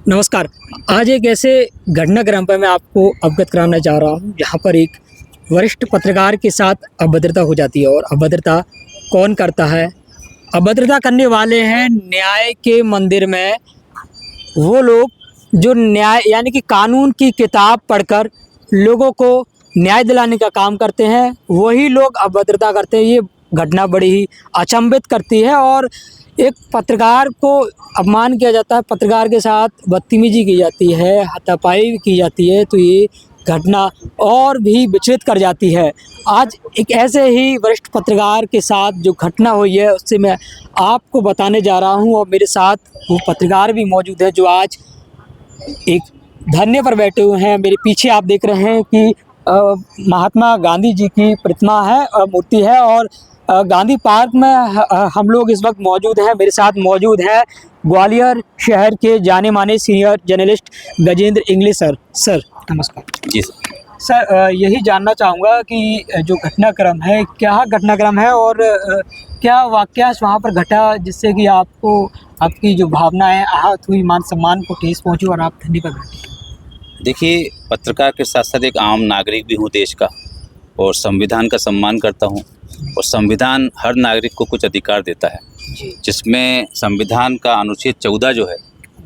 नमस्कार। आज एक ऐसे घटनाक्रम पर मैं आपको अवगत कराना चाह रहा हूँ जहाँ पर एक वरिष्ठ पत्रकार के साथ अभद्रता हो जाती है। और अभद्रता कौन करता है? अभद्रता करने वाले हैं न्याय के मंदिर में वो लोग जो न्याय यानी कि कानून की किताब पढ़कर लोगों को न्याय दिलाने का काम करते हैं, वही लोग अभद्रता करते हैं। ये घटना बड़ी ही अचंभित करती है और एक पत्रकार को अपमान किया जाता है, पत्रकार के साथ बदतमीजी की जाती है, हाथापाई की जाती है, तो ये घटना और भी विचलित कर जाती है। आज एक ऐसे ही वरिष्ठ पत्रकार के साथ जो घटना हुई है उससे मैं आपको बताने जा रहा हूँ और मेरे साथ वो पत्रकार भी मौजूद है जो आज एक धरने पर बैठे हुए हैं। मेरे पीछे आप देख रहे हैं कि महात्मा गांधी जी की प्रतिमा है, मूर्ति है और गांधी पार्क में हम लोग इस वक्त मौजूद हैं। मेरे साथ मौजूद है ग्वालियर शहर के जाने माने senior journalist Gajendra English sir नमस्कार। जी सर, यही जानना चाहूँगा कि जो घटनाक्रम है क्या घटनाक्रम है और क्या वाकया वहाँ पर घटा जिससे कि आपको आपकी जो भावनाएं आहत हुई, मान सम्मान को ठेस पहुँची और आप धरने पर बैठे? देखिए, पत्रकार के साथ साथ एक आम नागरिक भी हूँ देश का और संविधान का सम्मान करता हूँ। और संविधान हर नागरिक को कुछ अधिकार देता है, जिसमें संविधान का अनुच्छेद 14 जो है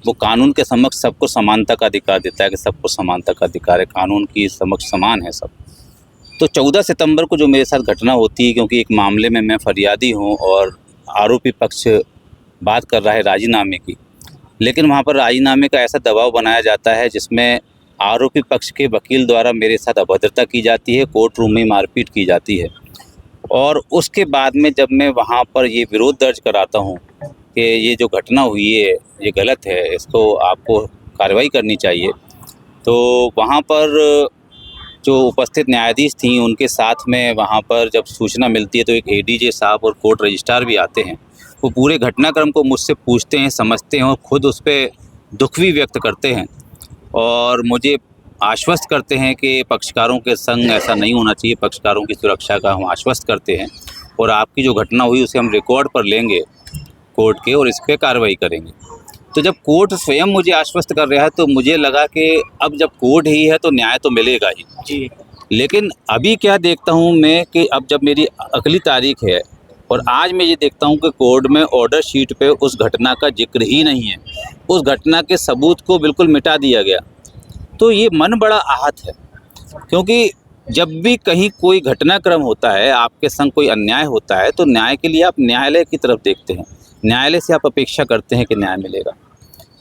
वो कानून के समक्ष सबको समानता का अधिकार देता है कि सबको समानता का अधिकार है, कानून की समक्ष समान है सब। तो 14 सितंबर को जो मेरे साथ घटना होती है, क्योंकि एक मामले में मैं फरियादी हूँ और आरोपी पक्ष बात कर रहा है राजीनामे की, लेकिन वहाँ पर राजीनामे का ऐसा दबाव बनाया जाता है जिसमें आरोपी पक्ष के वकील द्वारा मेरे साथ अभद्रता की जाती है, कोर्ट रूम में मारपीट की जाती है। और उसके बाद में जब मैं वहाँ पर ये विरोध दर्ज कराता हूँ कि ये जो घटना हुई है ये गलत है, इसको आपको कार्रवाई करनी चाहिए, तो वहाँ पर जो उपस्थित न्यायाधीश थी उनके साथ में वहाँ पर जब सूचना मिलती है तो एक एडीजे साहब और कोर्ट रजिस्ट्रार भी आते हैं। वो पूरे घटनाक्रम को मुझसे पूछते हैं, समझते हैं और ख़ुद उस पर दुख भी व्यक्त करते हैं और मुझे आश्वस्त करते हैं कि पक्षकारों के संग ऐसा नहीं होना चाहिए, पक्षकारों की सुरक्षा का हम आश्वस्त करते हैं और आपकी जो घटना हुई उसे हम रिकॉर्ड पर लेंगे कोर्ट के और इस पर कार्रवाई करेंगे। तो जब कोर्ट स्वयं मुझे आश्वस्त कर रहा है तो मुझे लगा कि अब जब कोर्ट ही है तो न्याय तो मिलेगा ही जी। लेकिन अभी क्या देखता हूँ मैं कि अब जब मेरी अगली तारीख है और आज मैं ये देखता हूँ कि कोर्ट में ऑर्डर शीट पे उस घटना का जिक्र ही नहीं है, उस घटना के सबूत को बिल्कुल मिटा दिया गया। तो ये मन बड़ा आहत है, क्योंकि जब भी कहीं कोई घटनाक्रम होता है, आपके संग कोई अन्याय होता है, तो न्याय के लिए आप न्यायालय की तरफ देखते हैं, न्यायालय से आप अपेक्षा करते हैं कि न्याय मिलेगा।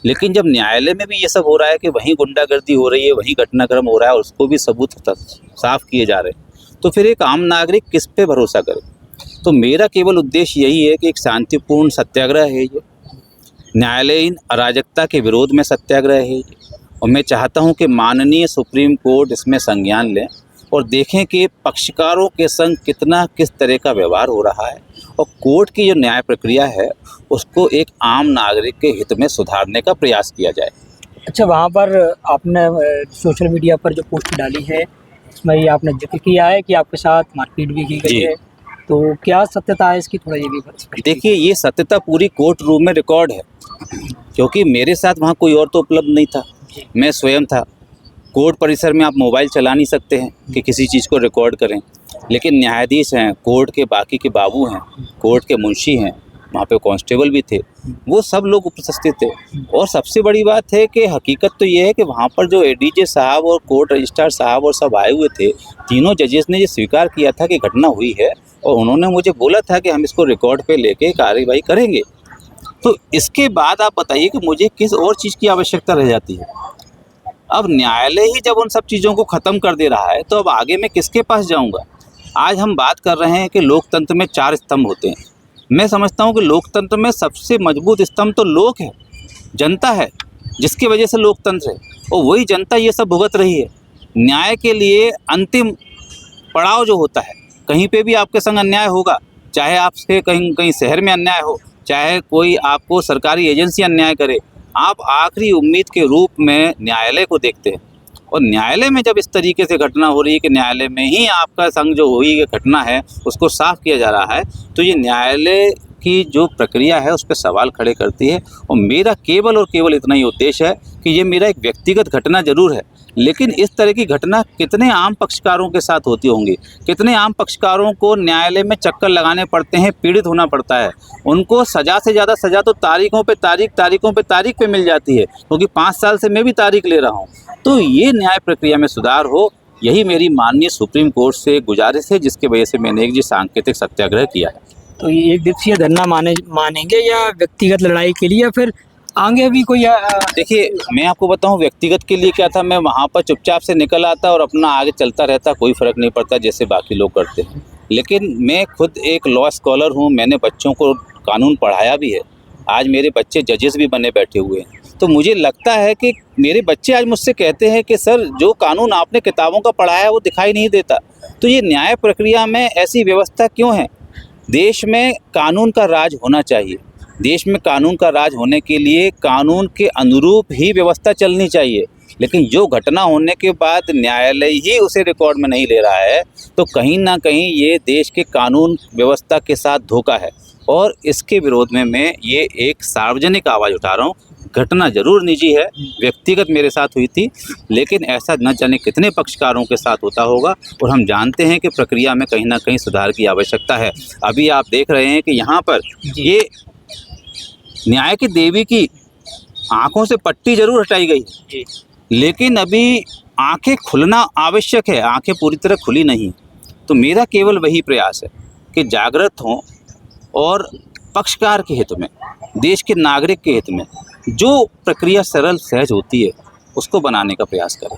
लेकिन जब न्यायालय में भी ये सब हो रहा है कि वहीं गुंडागर्दी हो रही है, वहीं घटनाक्रम हो रहा है और उसको भी सबूत साफ किए जा रहे हैं, तो फिर एक आम नागरिक किस पे भरोसा करे? तो मेरा केवल उद्देश्य यही है कि एक शांतिपूर्ण सत्याग्रह है ये, न्यायालयीन अराजकता के विरोध में सत्याग्रह है ये, और मैं चाहता हूं कि माननीय सुप्रीम कोर्ट इसमें संज्ञान लें और देखें कि पक्षकारों के संग किस तरह का व्यवहार हो रहा है और कोर्ट की जो न्याय प्रक्रिया है उसको एक आम नागरिक के हित में सुधारने का प्रयास किया जाए। अच्छा, वहाँ पर आपने सोशल मीडिया पर जो पोस्ट डाली है उसमें ये आपने जिक्र किया है कि आपके साथ मारपीट भी की गई है, तो क्या सत्यता है इसकी? थोड़ा ये भी बताइए। देखिए, ये सत्यता पूरी कोर्ट रूम में रिकॉर्ड है, क्योंकि मेरे साथ वहाँ कोई और तो उपलब्ध नहीं था, मैं स्वयं था। कोर्ट परिसर में आप मोबाइल चला नहीं सकते हैं कि किसी चीज़ को रिकॉर्ड करें, लेकिन न्यायाधीश हैं, कोर्ट के बाकी के बाबू हैं, कोर्ट के मुंशी हैं, वहाँ पे कांस्टेबल भी थे, वो सब लोग उपस्थित थे। और सबसे बड़ी बात है कि हकीकत तो ये है कि वहाँ पर जो एडीजे साहब और कोर्ट रजिस्ट्रार साहब और सब आए हुए थे, तीनों जजेस ने ये स्वीकार किया था कि घटना हुई है और उन्होंने मुझे बोला था कि हम इसको रिकॉर्ड पे लेके कार्रवाई करेंगे। तो इसके बाद आप बताइए कि मुझे किस और चीज़ की आवश्यकता रह जाती है? अब न्यायालय ही जब उन सब चीज़ों को ख़त्म कर दे रहा है तो अब आगे मैं किसके पास जाऊंगा? आज हम बात कर रहे हैं कि लोकतंत्र में 4 स्तंभ होते हैं। मैं समझता हूं कि लोकतंत्र में सबसे मजबूत स्तंभ तो लोग है, जनता है, जिसकी वजह से लोकतंत्र है, और वही जनता ये सब भुगत रही है। न्याय के लिए अंतिम पड़ाव जो होता है, कहीं पे भी आपके संग अन्याय होगा, चाहे आपसे कहीं शहर में अन्याय हो, चाहे कोई आपको सरकारी एजेंसी अन्याय करे, आप आखिरी उम्मीद के रूप में न्यायालय को देखते हैं। और न्यायालय में जब इस तरीके से घटना हो रही है कि न्यायालय में ही आपका संग जो हुई घटना है उसको साफ किया जा रहा है, तो ये न्यायालय की जो प्रक्रिया है उस पर सवाल खड़े करती है। और मेरा केवल और केवल इतना ही उद्देश्य है कि ये मेरा एक व्यक्तिगत घटना जरूर है, लेकिन इस तरह की घटना कितने आम पक्षकारों के साथ होती होंगी। कितने आम पक्षकारों को न्यायालय में चक्कर लगाने पड़ते हैं, पीड़ित होना पड़ता है। उनको सज़ा से ज़्यादा सज़ा तो तारीखों पे तारीख पे मिल जाती है, क्योंकि 5 साल से मैं भी तारीख ले रहा हूँ। तो ये न्याय प्रक्रिया में सुधार हो, यही मेरी माननीय सुप्रीम कोर्ट से गुजारिश है, जिसकी वजह से मैंने एक सांकेतिक सत्याग्रह किया है। तो ये एक दिवसीय धरना मानेंगे या व्यक्तिगत लड़ाई के लिए, या फिर आगे भी कोई देखिए, मैं आपको बताऊं, व्यक्तिगत के लिए क्या था, मैं वहाँ पर चुपचाप से निकल आता और अपना आगे चलता रहता, कोई फ़र्क नहीं पड़ता जैसे बाकी लोग करते हैं। लेकिन मैं खुद एक लॉ स्कॉलर हूँ, मैंने बच्चों को कानून पढ़ाया भी है। आज मेरे बच्चे जजेस भी बने बैठे हुए हैं। तो मुझे लगता है कि मेरे बच्चे आज मुझसे कहते हैं कि सर, जो कानून आपने किताबों का पढ़ाया है वो दिखाई नहीं देता। तो ये न्याय प्रक्रिया में ऐसी व्यवस्था क्यों है? देश में कानून का राज होना चाहिए। देश में कानून का राज होने के लिए कानून के अनुरूप ही व्यवस्था चलनी चाहिए। लेकिन जो घटना होने के बाद न्यायालय ही उसे रिकॉर्ड में नहीं ले रहा है, तो कहीं ना कहीं ये देश के कानून व्यवस्था के साथ धोखा है। और इसके विरोध में मैं ये एक सार्वजनिक आवाज़ उठा रहा हूँ। घटना जरूर निजी है, व्यक्तिगत मेरे साथ हुई थी, लेकिन ऐसा न जाने कितने पक्षकारों के साथ होता होगा। और हम जानते हैं कि प्रक्रिया में कहीं ना कहीं सुधार की आवश्यकता है। अभी आप देख रहे हैं कि यहाँ पर ये न्याय की देवी की आंखों से पट्टी जरूर हटाई गई है, लेकिन अभी आंखें खुलना आवश्यक है। आंखें पूरी तरह खुली नहीं। तो मेरा केवल वही प्रयास है कि जागृत हों और पक्षकार के हित में, देश के नागरिक के हित में जो प्रक्रिया सरल सहज होती है उसको बनाने का प्रयास करें।